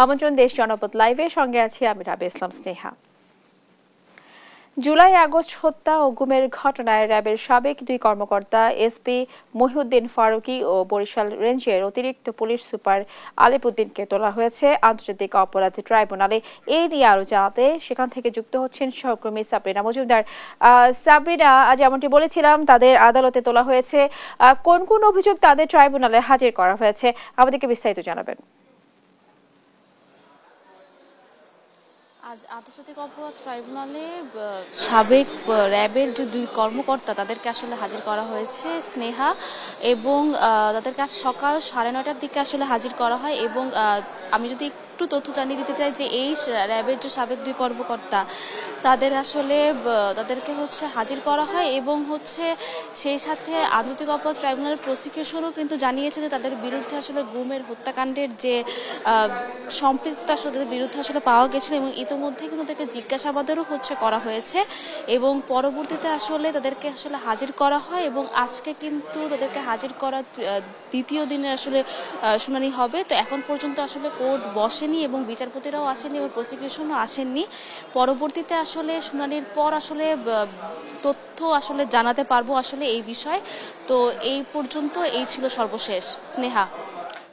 আমন্ত্রণ দেশ জনপদ লাইভের সঙ্গে আছি আমি রাবে ইসলাম স্নেহা। জুলাই আগস্ট হত্যা ও গুমের ঘটনায় র্যাবের সাবেক দুই কর্মকর্তা এসপি মহিউদ্দিন ফারুকী ও বরিশাল রেঞ্জের অতিরিক্ত পুলিশ সুপার আলিপুদ্দিনকে তোলা হয়েছে আন্তর্জাতিক অপরাধ ট্রাইব্যুনালে। এই নিয়ে আরো জানাতে সেখান থেকে যুক্ত হচ্ছেন সহকর্মী সাবরিনা মজুমদার। সাবরিনা, আজ যেমনটি বলেছিলাম তাদের আদালতে তোলা হয়েছে, কোন কোন অভিযোগ তাদের ট্রাইব্যুনালে হাজির করা হয়েছে আমাদেরকে বিস্তারিত জানাবেন। আজ আন্তর্জাতিক অপরাধ ট্রাইব্যুনালে সাবেক র্যাবের যে দুই কর্মকর্তা তাদেরকে আসলে হাজির করা হয়েছে স্নেহা, এবং তাদেরকে আজ সকাল 9:30টার দিকে আসলে হাজির করা হয়। এবং আমি যদি একটু তথ্য জানিয়ে দিতে চাই যে এই র্যাবের যে সাবেক দুই কর্মকর্তা তাদেরকে হাজির করা হয়, এবং সেই সাথে আন্তর্জাতিক অপরাধ ট্রাইব্যুনালের প্রসিকিউশনও কিন্তু জানিয়েছে যে তাদের বিরুদ্ধে আসলে গুমের হত্যাকাণ্ডের যে সম্পৃক্ততা তাদের বিরুদ্ধে আসলে পাওয়া গেছিল, এবং ইতিমধ্যে কিন্তু তাদেরকে জিজ্ঞাসাবাদেরও করা হয়েছে, এবং পরবর্তীতে আসলে তাদেরকে হাজির করা হয়। এবং আজকে কিন্তু তাদেরকে হাজির করা দ্বিতীয় দিনের আসলে শুনানি হবে। তো এখন পর্যন্ত আসলে কোর্ট বসেনি এবং বিচারপতিরাও আসেননি এবং প্রসিকিউশনও আসেননি। পরবর্তীতে আসলে শুনানির পর আসলে তথ্য আসলে জানাতে পারবো আসলে এই বিষয়। তো এই পর্যন্ত এই ছিল সর্বশেষ। স্নেহা।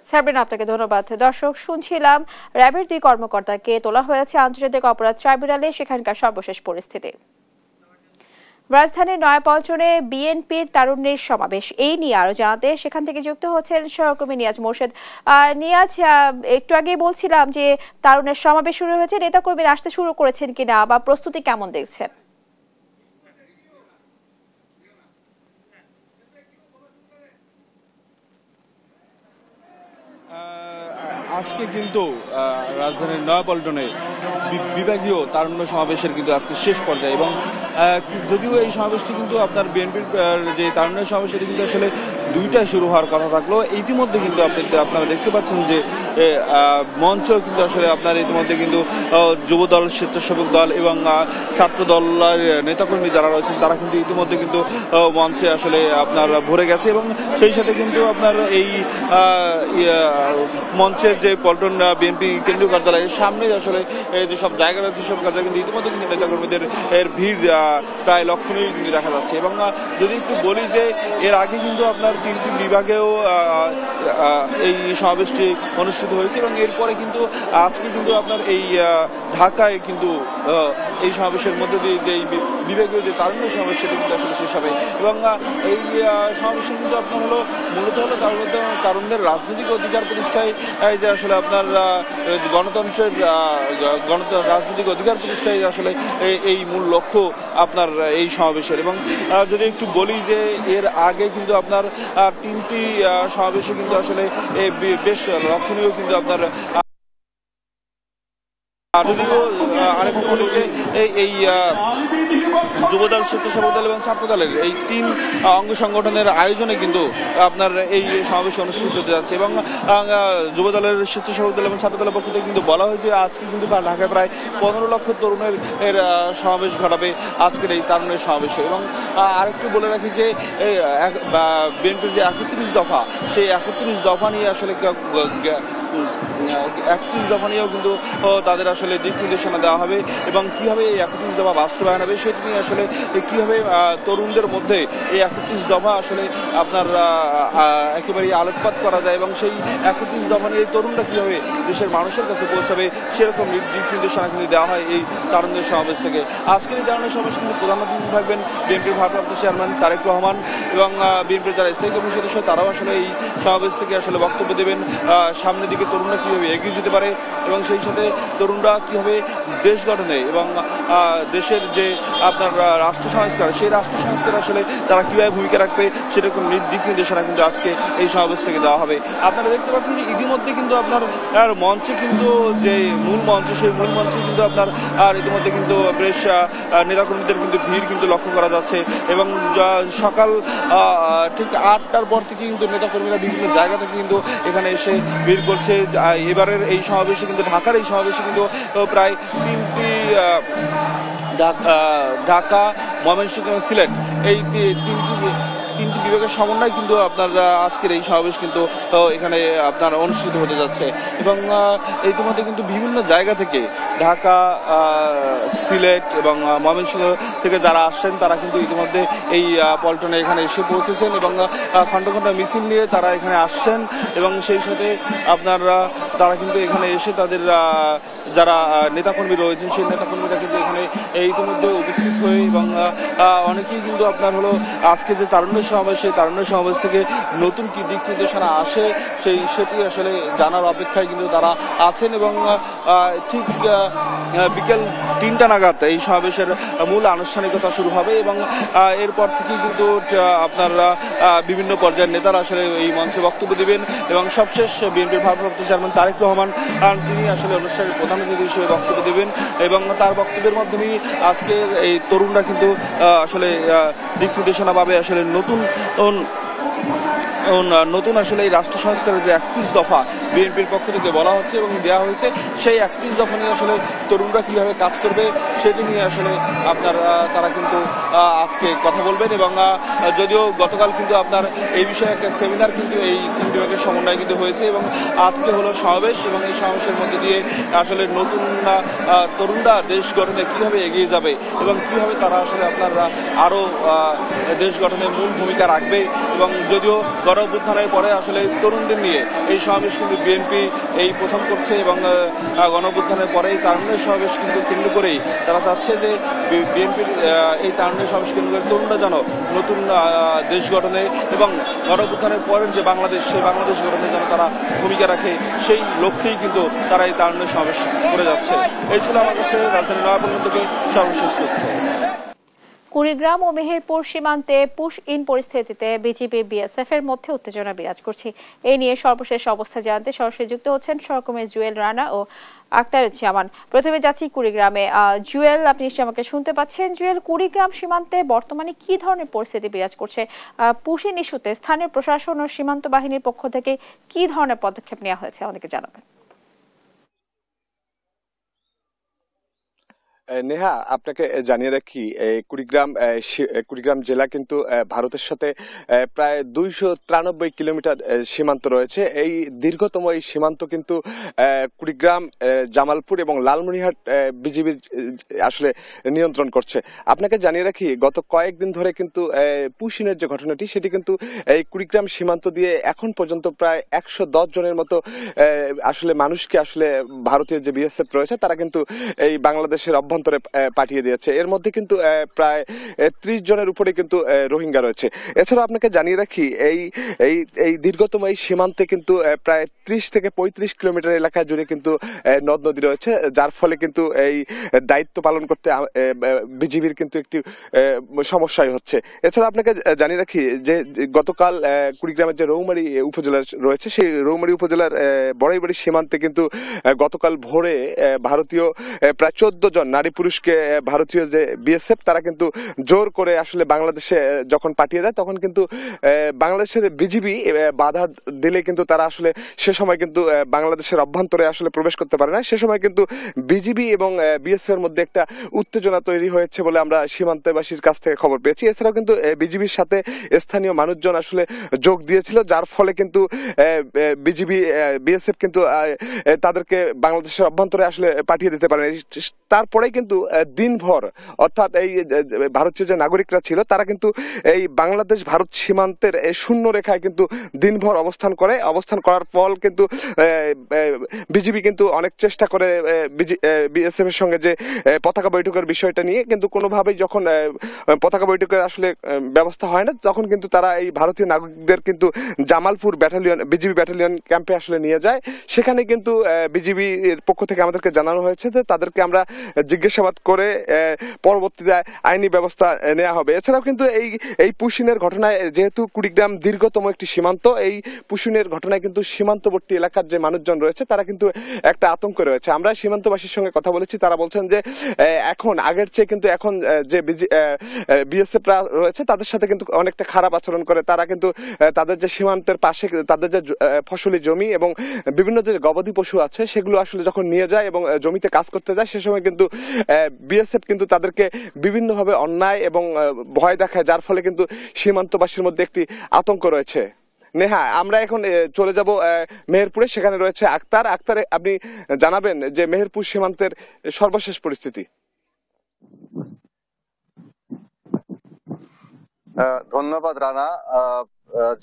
সাবরিনা, আপনাকে ধন্যবাদ। দর্শক, শুনছিলাম র্যাবের দুই কর্মকর্তাকে তোলা হয়েছে আন্তর্জাতিক অপরাধ ট্রাইব্যুনালে, সেখানকার সর্বশেষ পরিস্থিতি। রাজধানীর নয়াপল্টনে বিএনপির তারুণ্যের সমাবেশ, এই নিয়ে আরো জানাতে সেখান থেকে যুক্ত হচ্ছেন সহকর্মী নিয়াজ মোর্শেদ। নিয়াজ, একটু আগেই বলছিলাম যে তারুণ্যের সমাবেশ শুরু হয়েছে, নেতাকর্মীরা আসতে শুরু করেছেন কিনা বা প্রস্তুতি কেমন দেখছেন? আজকে কিন্তু রাজধানীর নয়াপল্টনে বিভাগীয় তারুণ্য সমাবেশের কিন্তু আজকে শেষ পর্যায়ে, এবং যদিও এই সমাবেশটি কিন্তু আপনার বিএনপির যে তারুণ্য সমাবেশ সেটি কিন্তু আসলে দুইটায় শুরু হওয়ার কথা থাকলো, ইতিমধ্যে কিন্তু আপনারা দেখতে পাচ্ছেন যে মঞ্চ কিন্তু আসলে আপনার ইতিমধ্যে কিন্তু যুবদল, স্বেচ্ছাসেবক দল এবং ছাত্র দলের নেতাকর্মী যারা রয়েছেন তারা কিন্তু ইতিমধ্যে কিন্তু মঞ্চে আসলে আপনার ভরে গেছে, এবং সেই সাথে কিন্তু আপনার এই মঞ্চের যে পল্টন বিএনপি কেন্দ্রীয় কার্যালয়ের সামনে আসলে যেসব জায়গা রয়েছে সব জায়গায় কিন্তু ইতিমধ্যে কিন্তু নেতাকর্মীদের ভিড় প্রায় লক্ষণীয় কিন্তু দেখা যাচ্ছে। এবং যদি একটু বলি যে এর আগে কিন্তু আপনার 3টি বিভাগেও এই সমাবেশটি অনুষ্ঠিত হয়েছে, এবং এরপরে কিন্তু আজকে কিন্তু আপনার এই ঢাকায় কিন্তু এই সমাবেশের মধ্যে দিয়ে যে বিভাগীয় যে তারুণ্য সমাবেশ সেটি কিন্তু আসলে শেষ হবে। এবং এই সমাবেশে কিন্তু আপনার মূলত তারুণদের রাজনৈতিক অধিকার প্রতিষ্ঠায় যে আসলে আপনার গণতন্ত্রের রাজনৈতিক অধিকার প্রতিষ্ঠায় আসলে এই মূল লক্ষ্য আপনার এই সমাবেশের। এবং যদি একটু বলি যে এর আগে কিন্তু আপনার 3টি সমাবেশে কিন্তু আসলে বেশ লক্ষণীয় কিন্তু আপনার যদিও আরেকটু বলি যে এই যুবদল, স্বেচ্ছাসেবক দল এবং ছাত্র দলের এই 3 অঙ্গ সংগঠনের আয়োজনে কিন্তু আপনার এই সমাবেশ অনুষ্ঠিত হতে যাচ্ছে। এবং যুবদলের, স্বেচ্ছাসেবক দল এবং ছাত্র দলের পক্ষ থেকে কিন্তু বলা হয়েছে আজকে কিন্তু ঢাকায় প্রায় 15 লক্ষ তরুণের সমাবেশ ঘটাবে আজকের এই তারুণের সমাবেশে। এবং আরেকটু বলে রাখি যে বিএনপির যে 31 দফা, সেই 31 দফা নিয়ে আসলে 31 দফা নিয়েও কিন্তু তাদের আসলে দিক নির্দেশনা দেওয়া হবে, এবং কিভাবে এই 31 দফা বাস্তবায়ন হবে সেটি নিয়ে আসলে কিভাবে তরুণদের মধ্যে এই 31 দফা আসলে আপনার একেবারে আলোকপাত করা যায়, এবং সেই 31 দফা নিয়ে তরুণরা কিভাবে দেশের মানুষের কাছে পৌঁছাবে সেরকম দিক নির্দেশনা কিন্তু দেওয়া হয় এই তারুণ্যের সমাবেশ থেকে। আজকের এই তারুণ্যের সমাবেশ কিন্তু প্রধান অতিথি থাকবেন বিএনপির ভারপ্রাপ্ত চেয়ারম্যান তারেক রহমান, এবং বিএনপির যারা স্থায়ী কমিটির সদস্য তারাও আসলে এই সমাবেশ থেকে আসলে বক্তব্য দেবেন সামনের দিকে তরুণরা কিভাবে এগিয়ে যেতে পারে, এবং সেই সাথে তরুণরা কিভাবে দেশ গঠনে এবং দেশের যে আপনার রাষ্ট্র সংস্কার, সেই রাষ্ট্র সংস্কার আসলে তারা কিভাবে ভূমিকা রাখবে সেরকম দিক নির্দেশনা কিন্তু আজকে এই সমাবেশ থেকে দেওয়া হবে। আপনারা দেখতে পাচ্ছেন যে ইতিমধ্যে কিন্তু আপনার মঞ্চে কিন্তু যে মূল মঞ্চ, সেই মূল মঞ্চে কিন্তু আপনার ইতিমধ্যে কিন্তু বেশ নেতাকর্মীদের কিন্তু ভিড় কিন্তু লক্ষ্য করা যাচ্ছে, এবং সকাল ঠিক 8টার পর থেকে কিন্তু নেতাকর্মীরা বিভিন্ন জায়গা থেকে কিন্তু এখানে এসে ভিড় করছে। এবারের এই সমাবেশে কিন্তু ঢাকার এই সমাবেশে কিন্তু প্রায় 3টি ঢাকা, ময়মনসিংহ এবং সিলেট এই তিনটি বিভাগের সমন্বয় কিন্তু আপনার আজকের এই সমাবেশ কিন্তু এখানে আপনার অনুষ্ঠিত হতে যাচ্ছে। এবং ইতিমধ্যে কিন্তু বিভিন্ন জায়গা থেকে ঢাকা, সিলেট এবং ময়মনসিংহ থেকে যারা আসছেন তারা কিন্তু ইতিমধ্যে এই পল্টনে এখানে এসে পৌঁছেছেন এবং খন্ড খন্ড মিছিল নিয়ে তারা এখানে আসছেন। এবং সেই সাথে আপনার তারা কিন্তু এখানে এসে তাদের যারা নেতাকর্মী রয়েছেন সেই নেতাকর্মীরা কিন্তু এখানে ইতিমধ্যে উপস্থিত হয়ে এবং অনেকেই কিন্তু আপনার হলো আজকে যে তারুণ্য সমাবেশ, সেই তারুণ্য সমাবেশ থেকে নতুন কি দিক নির্দেশনা আসে সেটি আসলে জানার অপেক্ষায় কিন্তু তারা আছেন। এবং ঠিক বিকেল 3টা নাগাদ এই সমাবেশের মূল আনুষ্ঠানিকতা শুরু হবে এবং এরপর থেকেই কিন্তু আপনার বিভিন্ন পর্যায়ের নেতারা আসলে এই মঞ্চে বক্তব্য দিবেন। এবং সবশেষ বিএনপির ভারপ্রাপ্ত চেয়ারম্যান তারেক রহমান তিনি আসলে অনুষ্ঠানের প্রধান অতিথি হিসেবে বক্তব্য দেবেন এবং তার বক্তব্যের মাধ্যমেই আজকের এই তরুণরা কিন্তু আসলে দিক নির্দেশনা পাবে। আসলে নতুন আসলে এই রাষ্ট্র সংস্কারের যে 31 দফা বিএনপির পক্ষ থেকে বলা হচ্ছে এবং দেওয়া হয়েছে, সেই 31 দফা নিয়ে আসলে তরুণরা কিভাবে কাজ করবে সেটি নিয়ে আসলে আপনার তারা কিন্তু আজকে কথা বলবেন। এবং যদিও গতকাল কিন্তু আপনার এই বিষয়ে একটা সেমিনার কিন্তু এই তিন বিভাগের সমন্বয় কিন্তু হয়েছে এবং আজকে হলো সমাবেশ এবং এই সমাবেশের মধ্যে দিয়ে আসলে নতুন তরুণরা দেশ গঠনে কিভাবে এগিয়ে যাবে এবং কিভাবে তারা আসলে আপনার আরো দেশ গঠনে মূল ভূমিকা রাখবে। এবং যদিও গণ অভ্যুত্থানের পরে আসলে তরুণদের নিয়ে এই সমাবেশ কিন্তু বিএনপি এই প্রথম করছে এবং গণ অভ্যুত্থানের পরেই তারুণ্যের সমাবেশ কিন্তু কেন্দ্র করেই তারা চাচ্ছে যে বিএনপির এই তারুণ্যের সমাবেশ কেন্দ্র করে তরুণরা যেন নতুন দেশ গঠনে এবং গণ অভ্যুত্থানের পরের যে বাংলাদেশ, সেই বাংলাদেশ গঠনে যেন তারা ভূমিকা রাখে, সেই লক্ষ্যেই কিন্তু তারা এই তারুণ্যের সমাবেশ করে যাচ্ছে। এই ছিল আমার কাছে রাজধানী নয়াপল্টন থেকে সর্বশেষ তথ্য। কুড়িগ্রাম ও মেহেরপুর সীমান্তে পুশ ইন পরিস্থিতিতে বিজিবি বিএসএফ এর মধ্যে উত্তেজনা বিরাজ করছে। এই নিয়ে সর্বশেষ অবস্থা জানতে সরাসরি যুক্ত হচ্ছেন সহকর্মী জুয়েল রানা ও আক্তারুজ্জামান। প্রথমে যাচ্ছি কুড়িগ্রামে। জুয়েল, আপনি নিশ্চয়ই আমাকে শুনতে পাচ্ছেন। জুয়েল, কুড়িগ্রাম সীমান্তে বর্তমানে কি ধরনের পরিস্থিতি বিরাজ করছে? পুশ ইন ইস্যুতে স্থানীয় প্রশাসন ও সীমান্ত বাহিনীর পক্ষ থেকে কি ধরনের পদক্ষেপ নেওয়া হয়েছে আমাদেরকে জানাবেন। নেহা, আপনাকে জানিয়ে রাখি কুড়িগ্রাম জেলা কিন্তু ভারতের সাথে প্রায় 293 কিলোমিটার সীমান্ত রয়েছে। এই দীর্ঘতম এই সীমান্ত কিন্তু কুড়িগ্রাম, জামালপুর এবং লালমনিরহাট বিজিবি আসলে নিয়ন্ত্রণ করছে। আপনাকে জানিয়ে রাখি, গত কয়েকদিন ধরে কিন্তু পুশিনের যে ঘটনাটি সেটি কিন্তু এই কুড়িগ্রাম সীমান্ত দিয়ে এখন পর্যন্ত প্রায় 110 জনের মতো আসলে মানুষকে আসলে ভারতীয় যে বিএসএফ রয়েছে তারা কিন্তু এই বাংলাদেশের অভ্যন্তরে পাঠিয়ে দিয়েছে। এর মধ্যে কিন্তু প্রায় 30 জনের উপরে কিন্তু রোহিঙ্গা রয়েছে। এছাড়াও আপনাকে জানিয়ে রাখি, এই দীর্ঘতম এই সীমান্তে কিন্তু প্রায় 30 থেকে 35 কিলোমিটার এলাকা জুড়ে কিন্তু নদ নদী রয়েছে, যার ফলে কিন্তু এই দায়িত্ব পালন করতে বিজিবির কিন্তু একটি সমস্যাই হচ্ছে। এছাড়া আপনাকে জানিয়ে রাখি যে গতকাল কুড়িগ্রামের যে রৌমারী উপজেলা রয়েছে, সেই রৌমারী উপজেলার বড়াইবাড়ি সীমান্তে কিন্তু গতকাল ভোরে ভারতীয় প্রায় 14 জন নারী পুরুষকে ভারতীয় যে বিএসএফ তারা কিন্তু জোর করে আসলে বাংলাদেশে যখন পাঠিয়ে দেয়, তখন কিন্তু বাংলাদেশের বিজিবি বাধা দিলে কিন্তু তারা আসলে সে সময় কিন্তু বাংলাদেশের অভ্যন্তরে আসলে প্রবেশ করতে পারে না। সে সময় কিন্তু বিজিবি এবং বিএসএফ এর মধ্যে একটা উত্তেজনা তৈরি হয়েছে বলে আমরা সীমান্তবাসীর কাছ থেকে খবর পেয়েছি। এছাড়াও কিন্তু বিজিবির সাথে স্থানীয় মানুষজন আসলে যোগ দিয়েছিল, যার ফলে কিন্তু বিজিবি বিএসএফ কিন্তু তাদেরকে বাংলাদেশের অভ্যন্তরে আসলে পাঠিয়ে দিতে পারে। তারপরে কিন্তু দিনভর, অর্থাৎ এই ভারতীয় যে নাগরিকরা ছিল তারা কিন্তু এই বাংলাদেশ ভারত সীমান্তের শূন্য রেখায় কিন্তু দিনভর অবস্থান করার ফল কিন্তু বিজিবি কিন্তু অনেক চেষ্টা করে বিএসএফ এর সঙ্গে যে পতাকা বৈঠকের বিষয়টা নিয়ে, কিন্তু কোনোভাবেই যখন পতাকা বৈঠকের আসলে ব্যবস্থা হয় না, তখন কিন্তু তারা এই ভারতীয় নাগরিকদের কিন্তু জামালপুর বিজিবি ব্যাটালিয়ন ক্যাম্পে আসলে নিয়ে যায়। সেখানে কিন্তু বিজিবির পক্ষ থেকে আমাদেরকে জানানো হয়েছে যে তাদেরকে আমরা জিজ্ঞাসাবাদ করে পরবর্তীতে আইনি ব্যবস্থা নেওয়া হবে। এছাড়াও কিন্তু এই পুশিনের ঘটনায়, যেহেতু কুড়িগ্রাম দীর্ঘতম একটি সীমান্ত, এই পুশিনের ঘটনায় কিন্তু সীমান্তবর্তী এলাকার যে মানুষজন রয়েছে তারা কিন্তু একটা আতঙ্ক রয়েছে। আমরা সীমান্তবাসীর সঙ্গে কথা বলেছি, তারা বলছেন যে এখন আগের চেয়ে কিন্তু এখন যে বিএসএফ রয়েছে তাদের সাথে কিন্তু অনেকটা খারাপ আচরণ করে। তারা কিন্তু তাদের যে সীমান্তের পাশে তাদের যে ফসলি জমি এবং বিভিন্ন যে গবাদি পশু আছে সেগুলো আসলে যখন নিয়ে যায় এবং জমিতে কাজ করতে যায়, সে সময় কিন্তু বিএসএফ কিন্তু তাদেরকে বিভিন্নভাবে অন্যায় এবং ভয় দেখায়, যার ফলে কিন্তু সীমান্তবাসীর মধ্যে একটি আতঙ্ক রয়েছে। নেহা, আমরা এখন চলে যাব মেহেরপুরে, সেখানে রয়েছে আক্তার। আক্তার, আপনি জানাবেন যে মেহেরপুর সীমান্তের সর্বশেষ পরিস্থিতি। ধন্যবাদ রানা।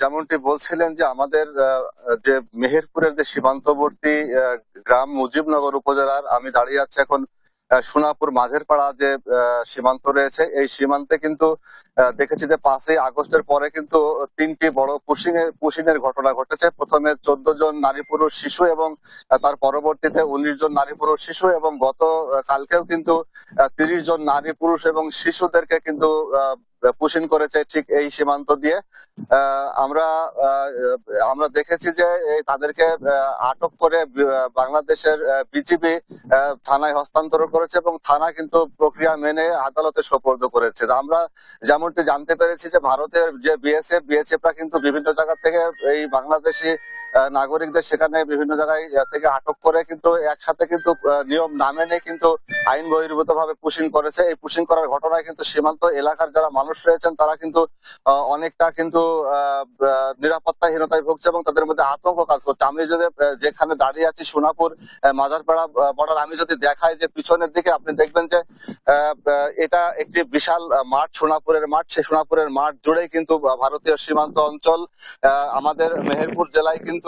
যেমনটি বলছিলেন যে আমাদের যে মেহেরপুরের যে সীমান্তবর্তী গ্রাম মুজিবনগর উপজেলার, আমি দাঁড়িয়ে আছি এখন সোনাপুর মাঝের পাড়া যে সীমান্ত রয়েছে, এই সীমান্তে কিন্তু দেখেছি যে 5ই আগস্টের পরে কিন্তু 3টি বড় পুশিংয়ের ঘটনা ঘটেছে। প্রথমে 14 জন নারী পুরুষ শিশু এবং তার পরবর্তীতে 19 জন নারী পুরুষ শিশু, এবং গত কালকেও কিন্তু 30 জন নারী পুরুষ এবং শিশুদেরকে কিন্তু পুশিং করেছে ঠিক এই সীমান্ত দিয়ে। আমরা দেখেছি যে তাদেরকে আটক করে বাংলাদেশের বিজিবি থানায় হস্তান্তর করেছে এবং থানা কিন্তু প্রক্রিয়া মেনে আদালতে সোপর্দ করেছে। আমরা যেমনটি জানতে পেরেছি যে ভারতের যে বিএসএফরা কিন্তু বিভিন্ন জায়গা থেকে এই বাংলাদেশি নাগরিকদের সেখানে বিভিন্ন জায়গায় থেকে আটক করে কিন্তু একসাথে কিন্তু নিয়ম না মেনে কিন্তু আইন বহির্ভূত ভাবে পুশিং করেছে। এই পুশিং করার ঘটনায় কিন্তু সীমান্ত এলাকার যারা মানুষ রয়েছেন তারা কিন্তু অনেকটা কিন্তু নিরাপত্তাহীনতায় ভুগছে এবং তাদের মধ্যে আতঙ্ক কাজ করছে। আমি যদি যেখানে দাঁড়িয়ে আছি সোনাপুর মাজারপাড়া বর্ডার, আমি যদি দেখাই যে পিছনের দিকে আপনি দেখবেন যে এটা একটি বিশাল মাঠ, সোনাপুরের মাঠ। সেই সোনাপুরের মাঠ জুড়েই কিন্তু ভারতীয় সীমান্ত অঞ্চল। আমাদের মেহেরপুর জেলায় কিন্তু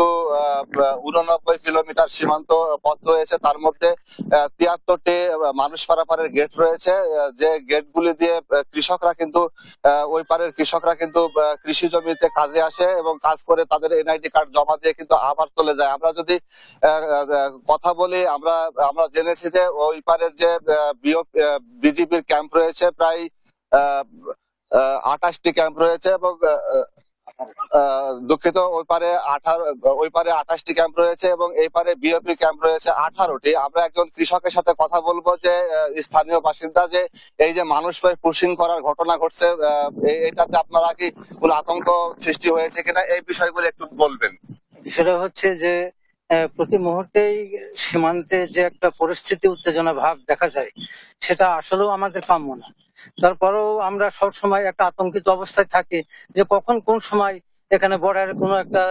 89 কিলোমিটার সীমান্ত পথ রয়েছে, তার মধ্যে 73টি মানুষ পারাপারের গেট রয়েছে, যে গেটগুলি দিয়ে কৃষকরা কিন্তু ওই পারের কৃষকরা কিন্তু কৃষি জমিতে কাজে আসে এবং কাজ করে তাদের এনআইডি কার্ড জমা দিয়ে কিন্তু আবার চলে যায়। আমরা যদি কথা বলি, আমরা জেনেছি যে ওই পারের যে বিজিবির ক্যাম্প রয়েছে, প্রায় 28টি ক্যাম্প রয়েছে এবং দুঃখিত, ওই পারে 28টি ক্যাম্প রয়েছে এবং এই পারে বিওপি ক্যাম্প রয়েছে 18টি। আমরা একজন কৃষকের সাথে কথা বলবো, যে স্থানীয় বাসিন্দা, যে এই যে মানুষ পুশিং করার ঘটনা ঘটছে, এটাতে আপনারা কি কোনো আতঙ্ক সৃষ্টি হয়েছে কিনা, এই বিষয়গুলো একটু বলবেন। সেটা হচ্ছে যে প্রতি মুহূর্তেই সীমান্তে যে একটা পরিস্থিতি, উত্তেজনা ভাব দেখা যায়, সেটা আসলেও আমাদের কাম্য না। তারপরেও আমরা সবসময় একটা আতঙ্কিত অবস্থায় থাকি যে কখন কোন সময় এখানে বর্ডারে কোনো একটা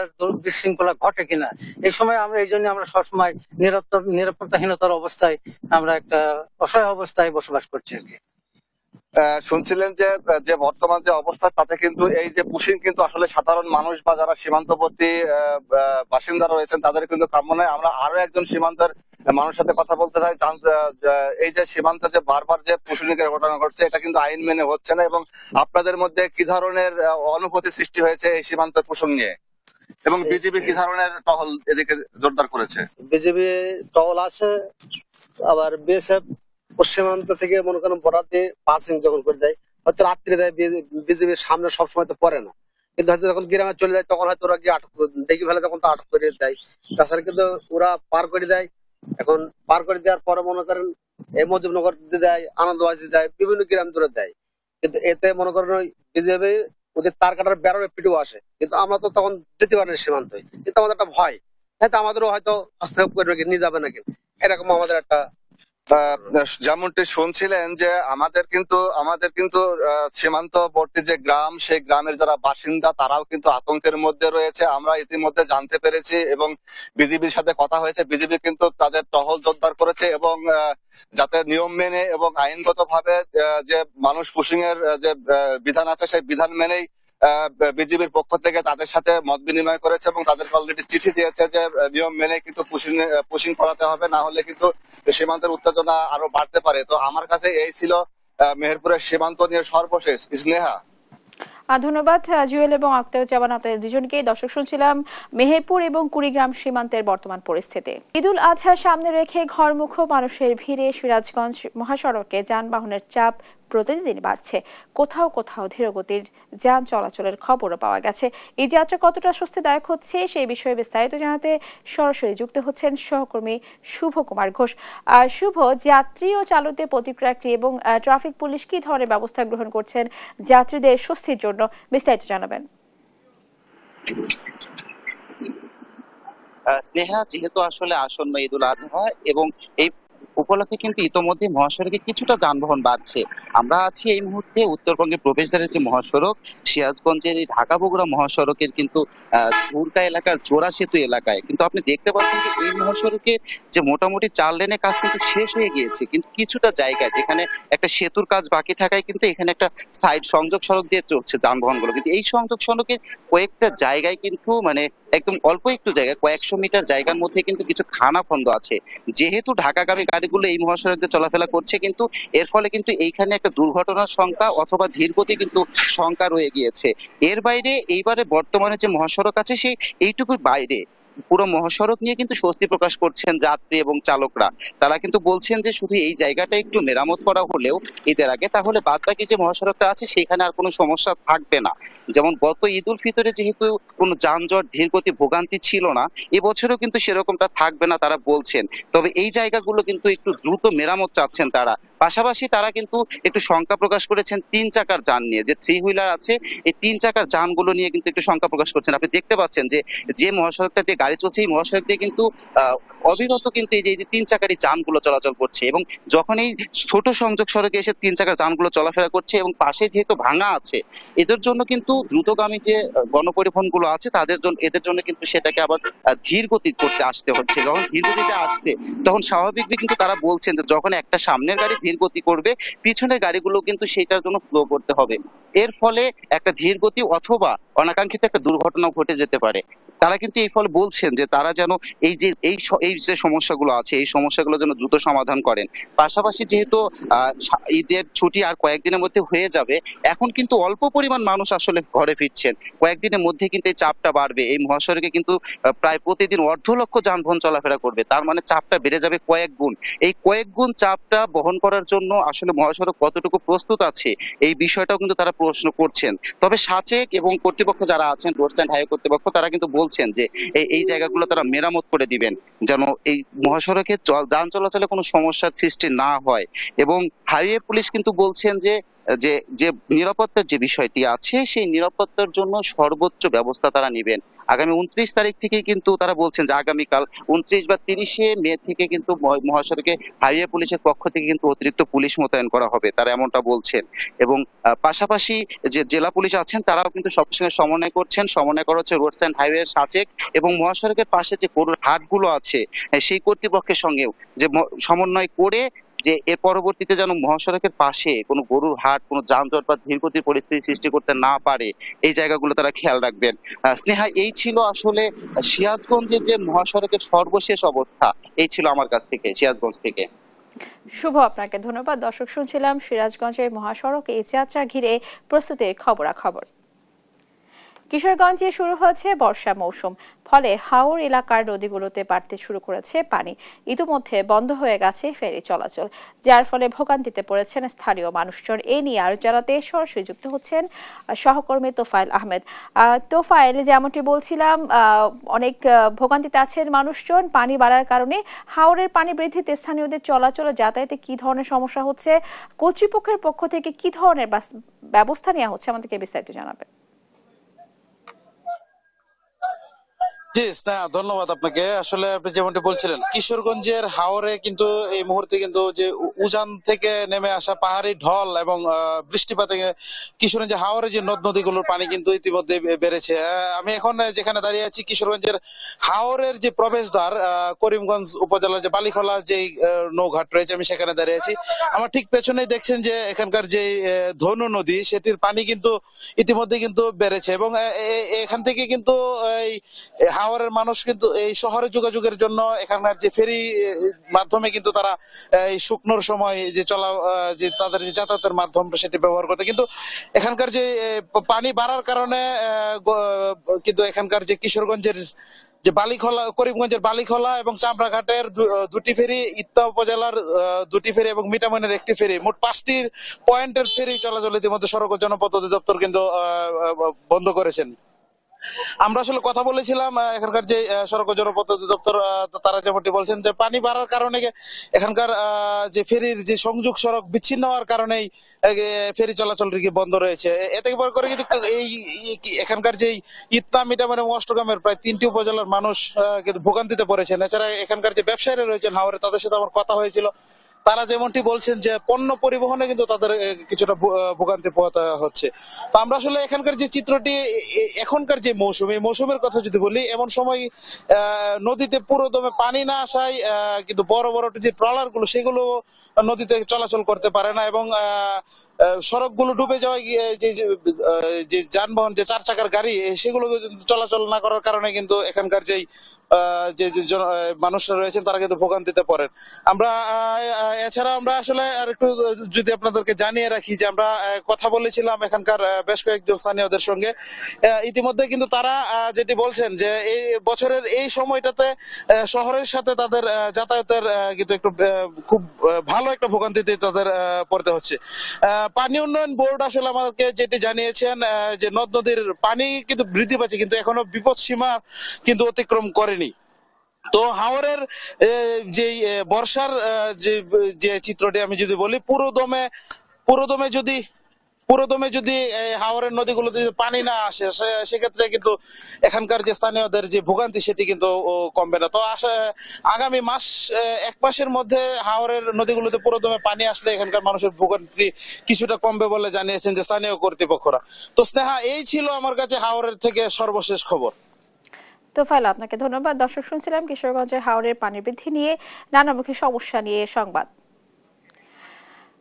বিশৃঙ্খলা ঘটে কিনা। এই সময় এই জন্য আমরা সবসময় নিরাপত্তাহীনতার অবস্থায়, আমরা একটা অসহায় অবস্থায় বসবাস করছি আর কি। শুনছিলেন যে বর্তমান যে অবস্থা, তাতে কিন্তু এই যে পুশিং কিন্তু আসলে সাধারণ মানুষ বা যারা সীমান্তবর্তী বাসিন্দা রয়েছেন তাদের কিন্তু কাম্য নয়। আমরা আরো একজন সীমান্তের মানুষের সাথে কথা বলতে চাই। এই যে সীমান্তে যে বারবার যে পুশিং এর ঘটনা ঘটছে, এটা কিন্তু আইন মেনে হচ্ছে না, এবং আপনাদের মধ্যে কি ধরনের অনুভূতি সৃষ্টি হয়েছে এই সীমান্তের পুশিং নিয়ে, এবং বিজিবি কি ধরনের টহল এদিকে জোরদার করেছে? বিজিবি টহল আছে, আবার বিএসএফ সীমান্ত থেকে মনে করেন বর্ডার দিয়ে পাসিং যখন করে দেয়, হয়তো রাত্রে দেয়, বিজিবির সামনে সবসময় তো পড়ে না, কিন্তু হয়তো যখন গ্রামে চলে যায় তখন হয়তো ওরা গিয়ে আটক দেখি ফেলে, তখন তো আটক করে দেয়। তাছাড়া কিন্তু ওরা পার করে দেয়। এখন পার করে দেওয়ার পরে মনে করেন এই মজিবনগর দেয়, আনন্দবাজি দেয়, বিভিন্ন গ্রাম ধরে দেয়, কিন্তু এতে মনে করেন ওই বিজেপি ওদের তার কাটার বেরোবে পিটু আসে, কিন্তু আমরা তো তখন যেতে পারি না সীমান্তে, কিন্তু আমাদের একটা ভয়, হয়তো আমাদেরও হয়তো হস্তক্ষেপ করবে নিয়ে যাবে নাকি, এরকম আমাদের একটা। যেমনটি শুনছিলেন যে আমাদের কিন্তু সীমান্তবর্তী যে গ্রাম, সেই গ্রামের যারা বাসিন্দা তারাও কিন্তু আতঙ্কের মধ্যে রয়েছে। আমরা ইতিমধ্যে জানতে পেরেছি এবং বিজিবির সাথে কথা হয়েছে, বিজিবি কিন্তু তাদের টহল জোরদার করেছে এবং যাতে নিয়ম মেনে এবং আইনগত ভাবে যে মানুষ পুশিং এর যে বিধান আছে সেই বিধান মেনেই বিজিবির পক্ষ থেকে তাদের সাথে মত বিনিময় করেছে এবং তাদেরকে অলরেডি চিঠি দিয়েছে যে নিয়ম মেনে কিন্তু পুশিং করাতে হবে, না হলে কিন্তু সীমান্তের উত্তেজনা আরো বাড়তে পারে। তো আমার কাছে এই ছিল মেহেরপুরের সীমান্ত নিয়ে সর্বশেষ। স্নেহা, ধন্যবাদ জুয়েল এবং আক্তারুজ্জামান, আপনাদের দুজনকে। দর্শক, শুনছিলাম মেহেরপুর এবং কুড়িগ্রাম সীমান্তের বর্তমান পরিস্থিতি। ঈদুল আজহার সামনে রেখে ঘরমুখ মানুষের ভিড়ে সিরাজগঞ্জ মহাসড়কে যানবাহনের চাপ প্রতিদিন বাড়ছে। কোথাও কোথাও ধীরগতির যান চলাচলের খবরও পাওয়া গেছে। এই যাত্রা কতটা স্বস্তিদায়ক হচ্ছে সেই বিষয়ে বিস্তারিত জানাতে সরাসরি যুক্ত হচ্ছেন সহকর্মী শুভ কুমার ঘোষ। শুভ, যাত্রী ও চালকদের প্রতিক্রিয়া কি এবং ট্রাফিক পুলিশ কি ধরনের ব্যবস্থা গ্রহণ করছেন যাত্রীদের স্বস্তির জন্য, বিস্তারিত জানাবেন। স্নেহা, যেহেতু আসলে আসন্ন ঈদুল আজহা এবং এই উপলক্ষে কিন্তু ইতোমধ্যে মহাসড়কে কিছুটা যানবাহন বাড়ছে। আমরা আছি এই মুহূর্তে উত্তরবঙ্গের প্রবেশদ্বারের যে মহাসড়ক সিরাজগঞ্জের এই ঢাকা বগুড়া মহাসড়কের কিন্তু ধুরকা এলাকার জোড়া সেতু এলাকায় কিন্তু আপনি দেখতে পাচ্ছেন যে এই মহাসড়কে যে মোটামুটি 4 লেনের কাজ কিন্তু শেষ হয়ে গিয়েছে, কিন্তু কিছুটা জায়গায় যেখানে একটা সেতুর কাজ বাকি থাকায় কিন্তু এখানে একটা সাইড সংযোগ সড়ক দিয়ে চলছে যানবাহনগুলো, কিন্তু এই সংযোগ সড়কের কয়েকটা জায়গায় কিন্তু মানে একদম অল্প একটু জায়গায় কয়েকশো মিটার জায়গার মধ্যে কিন্তু কিছু খানাখন্দ আছে। যেহেতু ঢাকাগামী গাড়িগুলো এই মহাসড়ক দিয়ে চলাফেরা করছে কিন্তু এর ফলে কিন্তু এইখানে একটা দুর্ঘটনার সংখ্যা অথবা ধীরগতি কিন্তু সংখ্যা রয়ে গিয়েছে। এর বাইরে এইবারে বর্তমানে যে মহাসড়ক আছে সেই এইটুকুর বাইরে পুরো মহাসড়ক নিয়ে কিন্তু স্বস্তি প্রকাশ করছেন যাত্রী এবং চালকরা। তারা কিন্তু বলছেন যে শুধু এই জায়গাটা একটু মেরামত করা হলেও ঈদের আগে তাহলে বাদ বাকি যে মহাসড়কটা আছে সেখানে আর কোনো সমস্যা থাকবে না। যেমন গত ঈদ উল ফিতরে যেহেতু কোনো যানজট ধীরগতি ভোগান্তি ছিল না, এবছরও কিন্তু সেরকমটা থাকবে না তারা বলছেন। তবে এই জায়গাগুলো কিন্তু একটু দ্রুত মেরামত চাচ্ছেন তারা। পাশাপাশি তারা কিন্তু একটু শঙ্কা প্রকাশ করেছেন 3 চাকার যান নিয়ে, যে 3 হুইলার আছে এই 3 চাকার যানগুলো নিয়ে কিন্তু একটু শঙ্কা প্রকাশ করছেন। আপনি দেখতে পাচ্ছেন যে যে মহাসড়কটা দিয়ে গাড়ি চলছে এই মহাসড়ক দিয়ে কিন্তু অবিরত কিন্তু এই যে 3 চাকারই যানগুলো চলাচল করছে, এবং যখন এই ছোট সংযোগ সড়কে এসে 3 চাকার যানগুলো চলাফেরা করছে এবং পাশে যেহেতু ভাঙা আছে এদের জন্য কিন্তু দ্রুতগামী যে গণপরিবহন গুলো আছে তাদের জন্য এদের জন্য কিন্তু সেটাকে আবার ধীর গতি করতে আসতে হচ্ছে। যখন ধীর গতিতে আসছে তখন স্বাভাবিকভাবে কিন্তু তারা বলছেন যে যখন একটা সামনের গাড়ি ধীর গতি করবে পিছনের গাড়িগুলো কিন্তু সেটার জন্য স্লো করতে হবে। এর ফলে একটা ধীর গতি অথবা অনাকাঙ্ক্ষিত একটা দুর্ঘটনা ঘটে যেতে পারে। তারা কিন্তু এই ফলে বলছেন যে তারা যেন এই যে সমস্যাগুলো আছে এই সমস্যাগুলো যেন দ্রুত সমাধান করেন। পাশাপাশি যেহেতু ঈদের ছুটি আর কয়েকদিনের মধ্যে হয়ে যাবে, এখন কিন্তু অল্প পরিমাণ মানুষ আসলে ঘরে ফিরছেন। কয়েকদিনের মধ্যে কিন্তু এই চাপটা বাড়বে। এই মহাসড়কে কিন্তু প্রায় প্রতিদিন 1.5 লক্ষ যানবাহন চলাফেরা করবে, তার মানে চাপটা বেড়ে যাবে কয়েক গুণ। এই কয়েক গুণ চাপটা বহন করার জন্য আসলে মহাসড়ক কতটুকু প্রস্তুত আছে এই বিষয়টাও কিন্তু তারা প্রশ্ন করছেন। তবে সাচেক এবং কর্তৃপক্ষ যারা আছেন রোডস অ্যান্ড হাইওয়ে কর্তৃপক্ষ তারা কিন্তু বলছেন যে এই জায়গাগুলো তারা মেরামত করে দিবেন যেন এই মহাসড়কে যান চলাচলে কোনো সমস্যার সৃষ্টি না হয়। এবং হাইওয়ে পুলিশ কিন্তু বলছেন যে যে যে নিরাপত্তার যে বিষয়টি আছে সেই নিরাপত্তার জন্য সর্বোচ্চ ব্যবস্থা তারা নেবেন। আগামী 29 তারিখ থেকে কিন্তু তারা বলছেন যে আগামীকাল 29 বা 30শে মে থেকে কিন্তু মহাসড়কে হাইওয়ে পুলিশের পক্ষ থেকে কিন্তু অতিরিক্ত পুলিশ মোতায়েন করা হবে, তারা এমনটা বলছেন। এবং পাশাপাশি যে জেলা পুলিশ আছেন তারাও কিন্তু সবার সঙ্গে সমন্বয় করছেন। সমন্বয় করা হচ্ছে রোডস অ্যান্ড হাইওয়ে সাচেক এবং মহাসড়কের পাশে যে গরুর হাটগুলো আছে সেই কর্তৃপক্ষের সঙ্গেও যে সমন্বয় করে যে এর পরবর্তীতে যেন মহাসড়কের পাশে কোনো গরুর হাট কোনো যানজট বা ধীরগতির পরিস্থিতি সৃষ্টি করতে না পারে এই জায়গাগুলো তারা খেয়াল রাখবেন। স্নেহা, এই ছিল আসলে সিরাজগঞ্জের যে মহাসড়কের সর্বশেষ অবস্থা। এই ছিল আমার কাছ থেকে সিরাজগঞ্জ থেকে। শুভ, আপনাকে ধন্যবাদ। দর্শক, শুনছিলাম সিরাজগঞ্জের মহাসড়ক এই যাত্রা ঘিরে প্রস্তুতির খবরাখবর। কিশোরগঞ্জে শুরু হয়েছে বর্ষা মৌসুম, ফলে হাওর এলাকার নদীগুলোতে বাড়তে শুরু করেছে পানি। ইতিমধ্যে বন্ধ হয়ে গেছে ফেরি চলাচল, যার ফলে ভোগান্তিতে পড়েছেন স্থানীয় মানুষজন। এ নিয়ে আরো জানাতে সরাসরি যুক্ত হচ্ছেন সহকর্মী তোফায়েল আহমেদ। তোফায়েল, যেমনটি বলছিলাম, অনেক ভোগান্তিতে আছেন মানুষজন পানি বাড়ার কারণে। হাওরের পানি বৃদ্ধিতে স্থানীয়দের চলাচল ও যাতায়াতে কি ধরনের সমস্যা হচ্ছে, কর্তৃপক্ষের পক্ষ থেকে কি ধরনের ব্যবস্থা নেওয়া হচ্ছে, আমাদেরকে বিস্তারিত জানাবেন। জি স্নেহা, ধন্যবাদ আপনাকে। আসলে আপনি যেমনটি বলছিলেন কিশোরগঞ্জের হাওরে কিন্তু এই মুহূর্তে কিন্তু যে উজান থেকে নেমে আসা পাহাড়ি ঢল এবং বৃষ্টিপাতে কিশোরগঞ্জের হাওরে যে নদ নদীগুলোর পানি কিন্তু ইতিমধ্যে বেড়েছে। আমি এখন যেখানে দাঁড়িয়ে আছি কিশোরগঞ্জের হাওরের যে প্রবেশদ্বার করিমগঞ্জ উপজেলার যে বালিখলা যে নৌঘাট রয়েছে আমি সেখানে দাঁড়িয়ে আছি। আমার ঠিক পেছনেই দেখছেন যে এখানকার যে ধনু নদী সেটির পানি কিন্তু ইতিমধ্যে কিন্তু বেড়েছে এবং এখান থেকে কিন্তু এই হাওরের মানুষ কিন্তু এই শহরে যোগাযোগের জন্য এখানকার যে ফেরি মাধ্যমে কিন্তু তারা এই শুকনোর সময় যে যে তাদের যে যাতায়াতের মাধ্যম সেটি ব্যবহার করতে, কিন্তু এখানকার যে পানি বাড়ার কারণে কিন্তু এখানকার যে কিশোরগঞ্জের যে বালিখলা করিমগঞ্জের বালিখলা এবং চামড়াঘাটের দুটি ফেরি, ইত্তা উপজেলার দুটি ফেরি এবং মিঠামইনের একটি ফেরি, মোট 5টি পয়েন্টের ফেরি চলাচল ইতিমধ্যে সড়ক ও জনপথ অধিদপ্তর কিন্তু বন্ধ করেছেন। আমরা আসলে কথা বলেছিলাম এখানকার যে সড়ক ও জনপথ অধিদপ্তর তারা যেমনটি বলছেন যে পানি বাড়ার কারণে এখানকার যে ফেরির যে সংযোগ সড়ক বিচ্ছিন্ন হওয়ার কারণেই ফেরি চলাচল বন্ধ রয়েছে। এতে করে কিন্তু এই এখানকার যে ইত্তাম, মিটাম এবং অষ্টগ্রামের প্রায় 3টি উপজেলার মানুষ কিন্তু ভোগান্তিতে পড়েছেন। এছাড়া এখানকার যে ব্যবসায়ীরা রয়েছেন হাওরে, তাদের সাথে আমার কথা হয়েছিল, তারা যেমনটি বলছেন যে পণ্য পরিবহনে কিন্তু তাদের কিছুটা ভোগান্তি পোহাতে হচ্ছে। তো আমরা আসলে এখানকার যে চিত্রটি, এখনকার যে মৌসুম, এই মৌসুমের কথা যদি বলি, এমন সময় নদীতে পুরো দমে পানি না আসায় কিন্তু বড় বড় যে ট্রলার গুলো সেগুলো নদীতে চলাচল করতে পারে না এবং সড়কগুলো ডুবে যাওয়ায় যে যানবাহন, যে 4 চাকার গাড়ি সেগুলো চলাচল না করার কারণে কিন্তু এখানকার যেই যে মানুষরা রয়েছেন তারা কিন্তু ভোগান্তিতে পড়েন। আমরা এছাড়া আমরা আসলে আর একটু যদি আপনাদেরকে জানিয়ে রাখি যে আমরা কথা বলেছিলাম এখানকার বেশ কয়েকজন স্থানীয়দের সঙ্গে। ইতিমধ্যে কিন্তু তারা যেটি বলছেন যে এই বছরের এই সময়টাতে শহরের সাথে তাদের যাতায়াতের কিন্তু একটু খুব ভালো একটা ভোগান্তিতে তাদের পড়তে হচ্ছে। পানি উন্নয়ন বোর্ড আসলে আমাদেরকে যেটি জানিয়েছেন যে নদ নদীর পানি কিন্তু বৃদ্ধি পাচ্ছে, কিন্তু এখনো বিপদ সীমা কিন্তু অতিক্রম করেনি। তো হাওরের যে বর্ষার যে চিত্রটি আমি যদি বলি, পুরোদমে যদি হাওরের নদীগুলোতে পানি না আসে সেক্ষেত্রে কিন্তু এখানকার যে স্থানীয়দের যে ভোগান্তি সেটি কিন্তু কমবে না। তো আগামী এক মাসের মধ্যে হাওরের নদীগুলোতে পুরোদমে পানি আসলে এখানকার মানুষের ভোগান্তি কিছুটা কমবে বলে জানিয়েছেন যে স্থানীয় কর্তৃপক্ষরা। তো স্নেহা, এই ছিল আমার কাছে হাওরের থেকে সর্বশেষ খবর। তোফায়েল, আপনাকে ধন্যবাদ। দর্শক, শুনছিলাম কিশোরগঞ্জের হাওরের পানি বৃদ্ধি নিয়ে নানামুখী সমস্যা নিয়ে সংবাদ।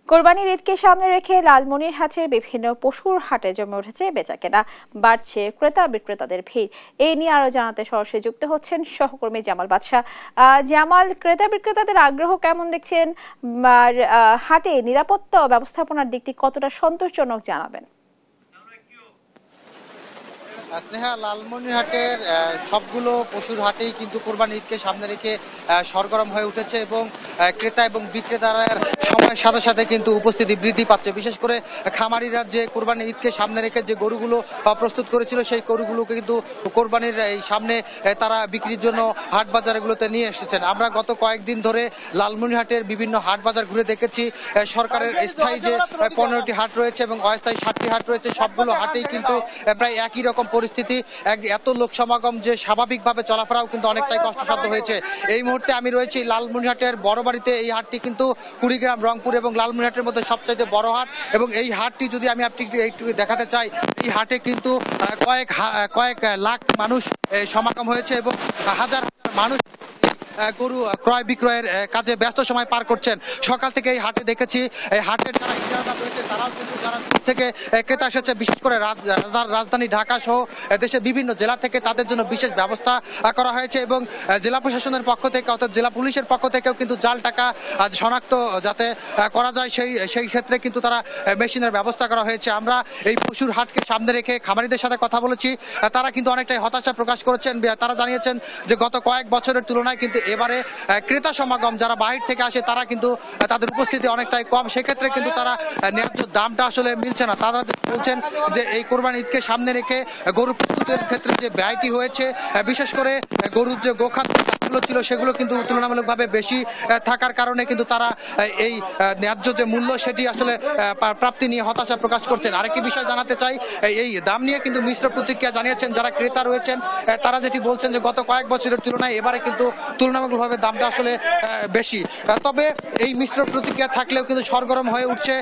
কোরবানির ঈদকে সামনে রেখে লালমনিরহাটের বিভিন্ন পশুর হাটে জমে উঠেছে বেচাকেনা, বাড়ছে ক্রেতা বিক্রেতাদের ভিড়। এই নিয়ে আরো জানাতে সরাসরি যুক্ত হচ্ছেন সহকর্মী জামাল বাদশা। জামাল, ক্রেতা বিক্রেতাদের আগ্রহ কেমন দেখছেন, আর হাটে নিরাপত্তা ও ব্যবস্থাপনার দিকটি কতটা সন্তোষজনক জানাবেন? স্নেহা, লালমনিরহাটের সবগুলো পশুর হাটেই কিন্তু কোরবানি ঈদকে সামনে রেখে সরগরম হয়ে উঠেছে এবং ক্রেতা এবং বিক্রেতারা সময়ের সাথে সাথে কিন্তু উপস্থিতি বৃদ্ধি পাচ্ছে। বিশেষ করে খামারিরা যে কোরবানি ঈদকে সামনে রেখে যে গরুগুলো প্রস্তুত করেছিল সেই গরুগুলোকে কিন্তু কোরবানির এই সামনে তারা বিক্রির জন্য হাট বাজারগুলোতে নিয়ে এসেছেন। আমরা গত কয়েকদিন ধরে লালমনিরহাটের বিভিন্ন হাট বাজার ঘুরে দেখেছি। সরকারের স্থায়ী যে 15টি হাট রয়েছে এবং অস্থায়ী 7টি হাট রয়েছে, সবগুলো হাটেই কিন্তু প্রায় একই রকম পরিস্থিতি। এত লোক সমাগম যে স্বাভাবিকভাবে চলাফেরাও কিন্তু অনেকটাই কষ্টসাধ্য হয়েছে। এই মুহূর্তে আমি রয়েছি লালমনিরহাটের বড় বাড়িতে। এই হাটটি কিন্তু কুড়িগ্রাম, রংপুর এবং লালমনিরহাটের মধ্যে সবচাইতে বড় হাট এবং এই হাটটি যদি আমি আপনাকে একটু দেখাতে চাই, এই হাটে কিন্তু কয়েক লাখ মানুষ সমাগম হয়েছে এবং হাজার মানুষ গরু ক্রয় বিক্রয়ের কাজে ব্যস্ত সময় পার করছেন। সকাল থেকে এই হাটে দেখেছি এই হাটের যারা ইজারাদার রয়েছে তারাও কিন্তু যারা দূর থেকে ক্রেতা এসেছে, বিশেষ করে রাজধানী ঢাকা সহ দেশের বিভিন্ন জেলা থেকে, তাদের জন্য বিশেষ ব্যবস্থা করা হয়েছে এবং জেলা প্রশাসনের পক্ষ থেকে অর্থাৎ জেলা পুলিশের পক্ষ থেকেও কিন্তু জাল টাকা শনাক্ত যাতে করা যায় সেই ক্ষেত্রে কিন্তু তারা মেশিনের ব্যবস্থা করা হয়েছে। আমরা এই পশুর হাটকে সামনে রেখে খামারিদের সাথে কথা বলেছি, তারা কিন্তু অনেকটাই হতাশা প্রকাশ করেছেন। তারা জানিয়েছেন যে গত কয়েক বছরের তুলনায় কিন্তু এবারে ক্রেতা সমাগম যারা বাহির থেকে আসে তারা কিন্তু তাদের উপস্থিতি অনেকটাই কম। সেক্ষেত্রে কিন্তু তারা ন্যায্য দামটা আসলে মিলছে না। তারা বলছেন যে এই কোরবানি ঈদকে সামনে রেখে গরু প্রস্তুতের ক্ষেত্রে যে ব্যয়টি হয়েছে, বিশেষ করে গরুর যে গোখাদ্য ছিল সেগুলো কিন্তু তুলনামূলকভাবে বেশি থাকার কারণে কিন্তু তারা এই ন্যায্য যে মূল্য সেটি আসলে প্রাপ্তি নিয়ে হতাশা প্রকাশ করছেন। আরেকটি বিষয় জানাতে চাই, এই দাম নিয়ে কিন্তু মিশ্র প্রতিক্রিয়া জানিয়েছেন যারা ক্রেতা রয়েছেন। তারা যেটি বলছেন যে গত কয়েক বছরের তুলনায় এবারে কিন্তু তুলনামূলকভাবে দামটা আসলে বেশি। তবে এই মিশ্র প্রতিক্রিয়া থাকলেও কিন্তু সরগরম হয়ে উঠছে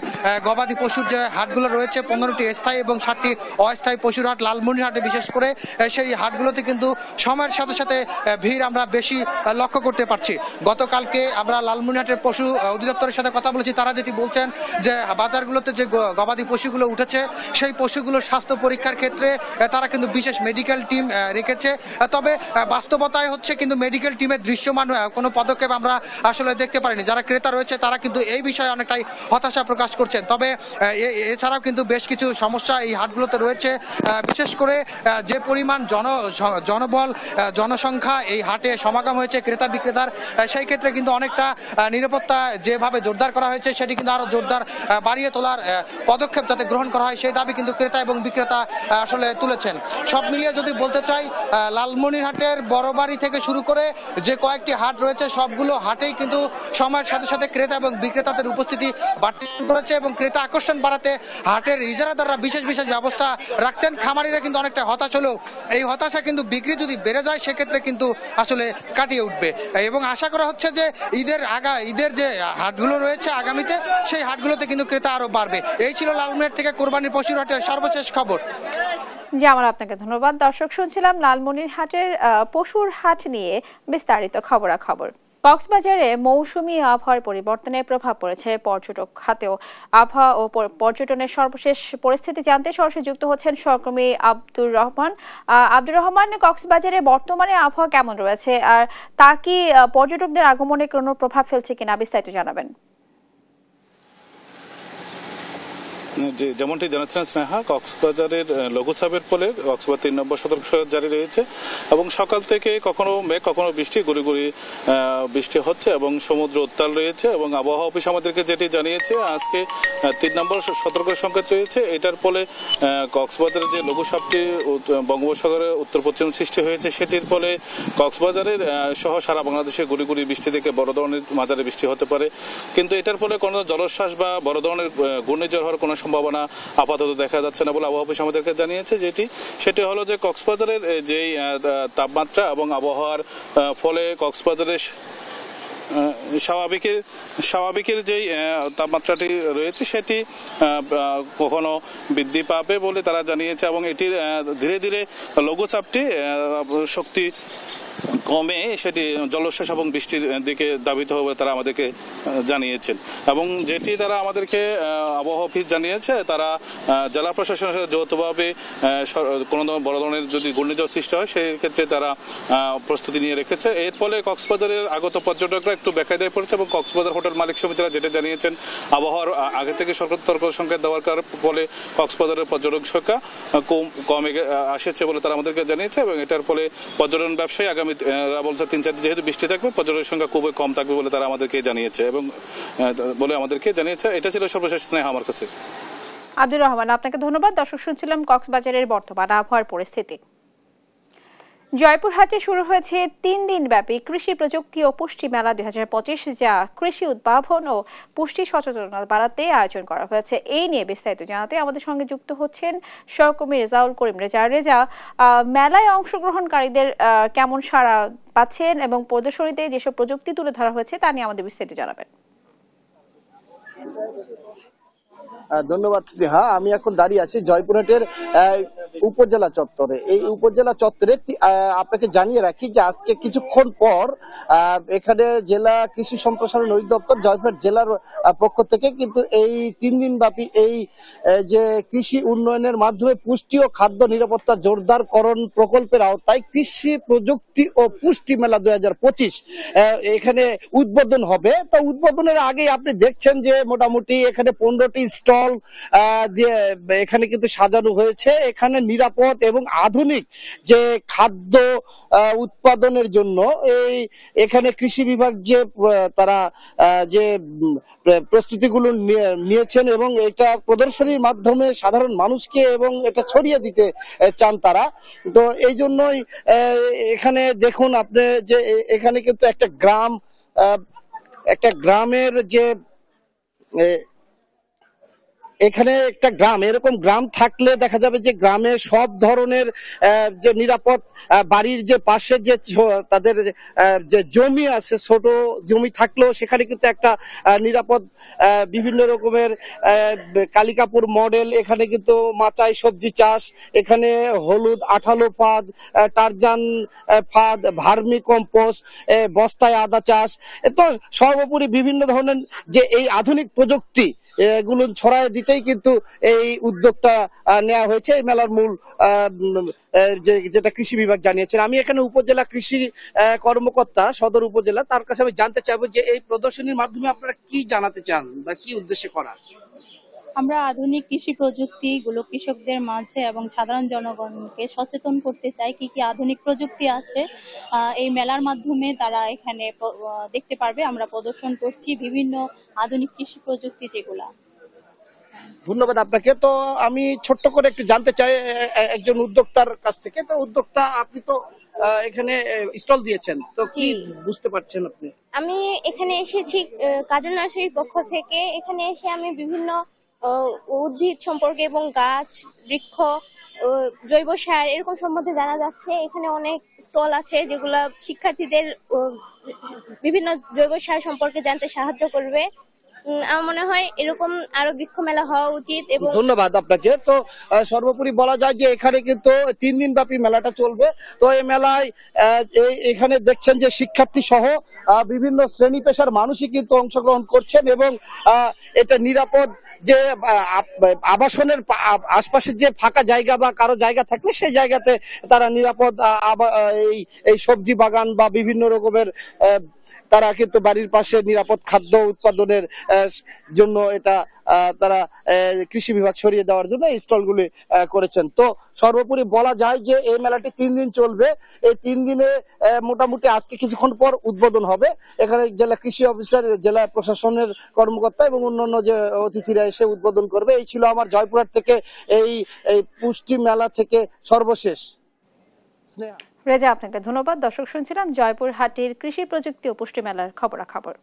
গবাদি পশুর যে হাটগুলো রয়েছে, 15টি স্থায়ী এবং 7টি অস্থায়ী পশুর হাট লালমনিরহাটে। বিশেষ করে সেই হাটগুলোতে কিন্তু সময়ের সাথে সাথে ভিড় আমরা বেশি লক্ষ্য করতে পারছি। গতকালকে আমরা লালমনিরহাটের পশু অধিদপ্তরের সাথে কথা বলেছি, তারা যেটি বলছেন যে বাজারগুলোতে যে গবাদি পশুগুলো উঠেছে সেই পশুগুলোর স্বাস্থ্য পরীক্ষার ক্ষেত্রে তারা কিন্তু বিশেষ মেডিকেল টিম রেখেছে। তবে বাস্তবতায় হচ্ছে কিন্তু মেডিকেল টিমের দৃশ্যমান কোনো পদক্ষেপ আমরা আসলে দেখতে পারিনি। যারা ক্রেতা রয়েছে তারা কিন্তু এই বিষয়ে অনেকটাই হতাশা প্রকাশ করছেন। তবে এছাড়াও কিন্তু বেশ কিছু সমস্যা এই হাটগুলোতে রয়েছে। বিশেষ করে যে পরিমাণ জনবল, জনসংখ্যা এই হাটে সমাগম সমাগম হয়েছে ক্রেতা বিক্রেতার, সেই ক্ষেত্রে কিন্তু অনেকটা নিরাপত্তা যেভাবে জোরদার করা হয়েছে সেটি কিন্তু আরো জোরদার বাড়িয়ে তোলার পদক্ষেপ যাতে গ্রহণ করা হয় সেই দাবি কিন্তু ক্রেতা এবং বিক্রেতা আসলে তুলেছেন। সব মিলিয়ে যদি বলতে চাই, লালমনিরহাটের বড়বাড়ি থেকে শুরু করে যে কয়েকটি হাট রয়েছে সবগুলো হাটেই কিন্তু সময়ের সাথে সাথে ক্রেতা এবং বিক্রেতাদের উপস্থিতি বাড়তে করেছে এবং ক্রেতা আকর্ষণ বাড়াতে হাটের ইজারাদাররা বিশেষ বিশেষ ব্যবস্থা রাখছেন। খামারিরা কিন্তু অনেকটা হতাশ হলেও এই হতাশা কিন্তু বিক্রি যদি বেড়ে যায় সেক্ষেত্রে কিন্তু আসলে কাটিয়ে উঠবে এবং আশা করা হচ্ছে যে ঈদের যে হাটগুলো রয়েছে আগামীতে সেই হাটগুলোতে কিন্তু ক্রেতা আরো বাড়বে। এই ছিল লালমনিরহাট থেকে কোরবানির পশুর হাটের সর্বশেষ খবর। জি, আমার আপনাকে ধন্যবাদ। দর্শক, শুনছিলাম লালমনিরহাটের পশুর হাট নিয়ে বিস্তারিত খবরাখবর। কক্সবাজারে মৌসুমী আবহাওয়ার পরিবর্তনের প্রভাব পড়েছে পর্যটক খাতেও। আবহাওয়া ও পর্যটনের সর্বশেষ পরিস্থিতি জানতে সরাসরি যুক্ত হচ্ছেন সহকর্মী আব্দুর রহমান। আব্দুর রহমান, কক্সবাজারে বর্তমানে আবহাওয়া কেমন রয়েছে আর তা কি পর্যটকদের আগমনে কোনো প্রভাব ফেলছে কিনা, বিস্তারিত জানাবেন। যেমনটি জানাচ্ছেন স্নেহা, কক্সবাজারের লঘুচাপের ফলে কক্সবাজার 3 নম্বর সতর্ক জারি রয়েছে এবং সকাল থেকে কখনো মেঘ কখনো বৃষ্টি, গুড়ি গুড়ি বৃষ্টি হচ্ছে এবং সমুদ্র উত্তাল রয়েছে এবং আবহাওয়া অফিস আমাদেরকে যেটি জানিয়েছে আজকে 3 নম্বর সতর্ক সংকেত রয়েছে। এটার ফলে কক্সবাজারের যে লঘুচাপটি বঙ্গোপসাগরে উত্তর পশ্চিম সৃষ্টি হয়েছে সেটির ফলে কক্সবাজারের সহ সারা বাংলাদেশে গুড়ি গুড়ি বৃষ্টি থেকে বড় ধরনের মাঝারি বৃষ্টি হতে পারে, কিন্তু এটার ফলে কোনো জলোচ্ছ্বাস বা বড় ধরনের ঘূর্ণিঝড় হওয়ার কোনো সম্ভাবনা আপাতত দেখা যাচ্ছে না বলে আবহাওয়া অফিস আমাদেরকে জানিয়েছে। সেটি হলো যে কক্সবাজারের যেই তাপমাত্রা এবং আবহাওয়ার ফলে কক্সবাজারের স্বাভাবিকের যেই তাপমাত্রাটি রয়েছে সেটি কখনো বৃদ্ধি পাবে বলে তারা জানিয়েছে এবং এটির ধীরে ধীরে লঘুচাপটি শক্তি কমে সেটি জলোচ্ছ্বাস এবং বৃষ্টির দিকে ধাবিত হবে তারা আমাদেরকে জানিয়েছেন এবং যেটি তারা আমাদেরকে আবহাওয়া অফিস জানিয়েছে তারা জেলা প্রশাসনের সাথে যৌথভাবে কোনো বড় ধরনের যদি ঘূর্ণিঝড় সৃষ্টি হয় সেই ক্ষেত্রে তারা প্রস্তুতি নিয়ে রেখেছে। এর ফলে কক্সবাজারের আগত পর্যটকরা একটু বেকায়দায় পড়েছে এবং কক্সবাজার হোটেল মালিক সমিতিরা যেটা জানিয়েছেন আবহাওয়ার আগে থেকে সতর্ক সংকেত দেওয়ার ফলে কক্সবাজারের পর্যটক সংখ্যা কমে আসছে বলে তারা আমাদেরকে জানিয়েছে এবং এটার ফলে পর্যটন ব্যবসায়ী আগামী বলছে 3-4 দিন যেহেতু বৃষ্টি থাকবে পর্যটকের সংখ্যা খুবই কম থাকবে বলে তারা আমাদেরকে জানিয়েছে এবং এটা ছিল সর্বশেষ স্নেহা আমার কাছে। আব্দুর রহমান, আপনাকে ধন্যবাদ। দর্শক, শুনছিলাম কক্সবাজারের বর্তমান আবহাওয়ার পরিস্থিতি। জয়পুরহাটে শুরু হয়েছে 3 দিন ব্যাপী কৃষি প্রযুক্তি ও পুষ্টি মেলা 2025, যা কৃষি উদ্ভাবন ও পুষ্টি সচেতনতা বাড়াতে আয়োজন করা হয়েছে। এই নিয়ে বিস্তারিত জানাতে আমাদের সঙ্গে যুক্ত হচ্ছেন সহকর্মী রেজাউল করিম। রেজা, মেলায় অংশগ্রহণকারীদের কেমন সাড়া পাচ্ছেন এবং প্রদর্শনীতে যেসব প্রযুক্তি তুলে ধরা হয়েছে তা নিয়ে আমাদের বিস্তারিত জানাবেন। ধন্যবাদ স্নেহা। আমি এখন দাঁড়িয়ে আছি জয়পুরহাটের উপজেলা চত্বরে। এই উপজেলা চত্বরে আপনাকে জানিয়ে রাখি যে আজকে কিছুক্ষণ পর এখানে জেলা কৃষি সম্প্রসারণ অধিদপ্তর জয়পুরহাট জেলার পক্ষ থেকে কিন্তু এই 3 দিন ব্যাপী এই যে কৃষি উন্নয়নের মাধ্যমে পুষ্টি ও খাদ্য নিরাপত্তা জোরদারকরণ প্রকল্পের আওতায় কৃষি প্রযুক্তি ও পুষ্টি মেলা 2025 এখানে উদ্বোধন হবে। তো উদ্বোধনের আগে আপনি দেখছেন যে মোটামুটি এখানে 15টি স্টল দিয়ে এখানে কিন্তু সাজানো হয়েছে। এখানে নিরাপদ এবং আধুনিক যে খাদ্য উৎপাদনের জন্য এখানে কৃষি বিভাগ যে তারা যে প্রস্তুতিগুলো নিয়েছেন এবং এটা প্রদর্শনীর মাধ্যমে সাধারণ মানুষকে এবং এটা ছড়িয়ে দিতে চান তারা। তো এই জন্যই এখানে দেখুন আপনি যে এখানে কিন্তু একটা গ্রামের যে এখানে একটা গ্রাম, এরকম গ্রাম থাকলে দেখা যাবে যে গ্রামে সব ধরনের যে নিরাপদ বাড়ির যে পাশে যে তাদের যে জমি আছে, ছোট জমি থাকলেও সেখানে কিন্তু একটা নিরাপদ বিভিন্ন রকমের কালিকাপুর মডেল, এখানে কিন্তু মাচাই সবজি চাষ, এখানে হলুদ আঠালো ফাঁদ, টারজান ফাঁদ, ভার্মি কম্পোস্ট, বস্তায় আদা চাষ, তো সর্বোপরি বিভিন্ন ধরনের যে এই আধুনিক প্রযুক্তি এগুলো ছড়ায় দিতেই কিন্তু এই উদ্যোগটা নেওয়া হয়েছে। এই মেলার মূল যেটা কৃষি বিভাগ জানিয়েছেন। আমি এখানে উপজেলা কৃষি কর্মকর্তা সদর উপজেলা, তার কাছে আমি জানতে চাইবো যে এই প্রদর্শনীর মাধ্যমে আপনারা কি জানাতে চান বা কি উদ্দেশ্যে করা? আমরা আধুনিক কৃষি প্রযুক্তিগুলো কৃষকদের মাঝে এবং সাধারণ জনগণকে সচেতন করতে চাই কি কি আধুনিক প্রযুক্তি আছে। এই মেলার মাধ্যমে তারা এখানে দেখতে পারবে। আমরা প্রদর্শন করছি বিভিন্ন আধুনিক কৃষি প্রযুক্তি যেগুলা। ধন্যবাদ আপনাকে। তো আমি ছোট্ট করে একটু জানতে চাই একজন উদ্যোক্তার কাছ থেকে। তো উদ্যোক্তা, আপনি তো এখানে স্টল দিয়েছেন, তো কি বুঝতে পারছেন আপনি? আমি এখানে এসেছি কাজল নার্সারির পক্ষ থেকে। এখানে এসে আমি বিভিন্ন উদ্ভিদ সম্পর্কে এবং গাছ, বৃক্ষ, জৈব সার এরকম সম্বন্ধে জানা যাচ্ছে। এখানে অনেক স্টল আছে যেগুলা শিক্ষার্থীদের বিভিন্ন জৈব সার সম্পর্কে জানতে সাহায্য করবে। আমার মনে হয় এরকম আরো বৃক্ষ মেলা হওয়া উচিত। এবং ধন্যবাদ আপনাকে। তো সর্বোপরি বলা যায় যে এখানে কিন্তু 3 দিন ব্যাপী মেলাটা চলবে। তো এই মেলায় এখানে দেখছেন যে শিক্ষার্থী সহ বিভিন্ন শ্রেণী পেশার মানুষই কিন্তু অংশগ্রহণ করছেন এবং এটা নিরাপদ যে আবাসনের আশপাশের যে ফাঁকা জায়গা বা কারো জায়গা থাকলে সেই জায়গাতে তারা নিরাপদ এই সবজি বাগান বা বিভিন্ন রকমের তারা কিন্তু বাড়ির পাশে নিরাপদ খাদ্য উৎপাদনের জন্য এটা তারা কৃষি বিভাগ সরিয়ে দেওয়ার জন্য এই স্টলগুলি করেছেন। তো সর্বোপরি বলা যায় যে এই মেলাটি 3 দিন চলবে। এই 3 দিনে মোটামুটি আজকে কিছুক্ষণ পর উদ্বোধন হবে। এখানে জেলা কৃষি অফিসার, জেলা প্রশাসনের কর্মকর্তা এবং অন্যান্য যে অতিথিরা এসে উদ্বোধন করবে। এই ছিল আমার জয়পুরহাট থেকে এই পুষ্টি মেলা থেকে সর্বশেষ। স্নেহা। রেজা, আপনাকে ধন্যবাদ। দর্শক শুনছিলাম জয়পুরহাটের কৃষি প্রযুক্তি ও পুষ্টি মেলার খবরাখবর।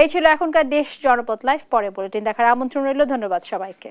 এই ছিল এখনকার দেশ জনপদ লাইভ। পরে বুলেটিন দেখার আমন্ত্রণ রইল। ধন্যবাদ সবাইকে।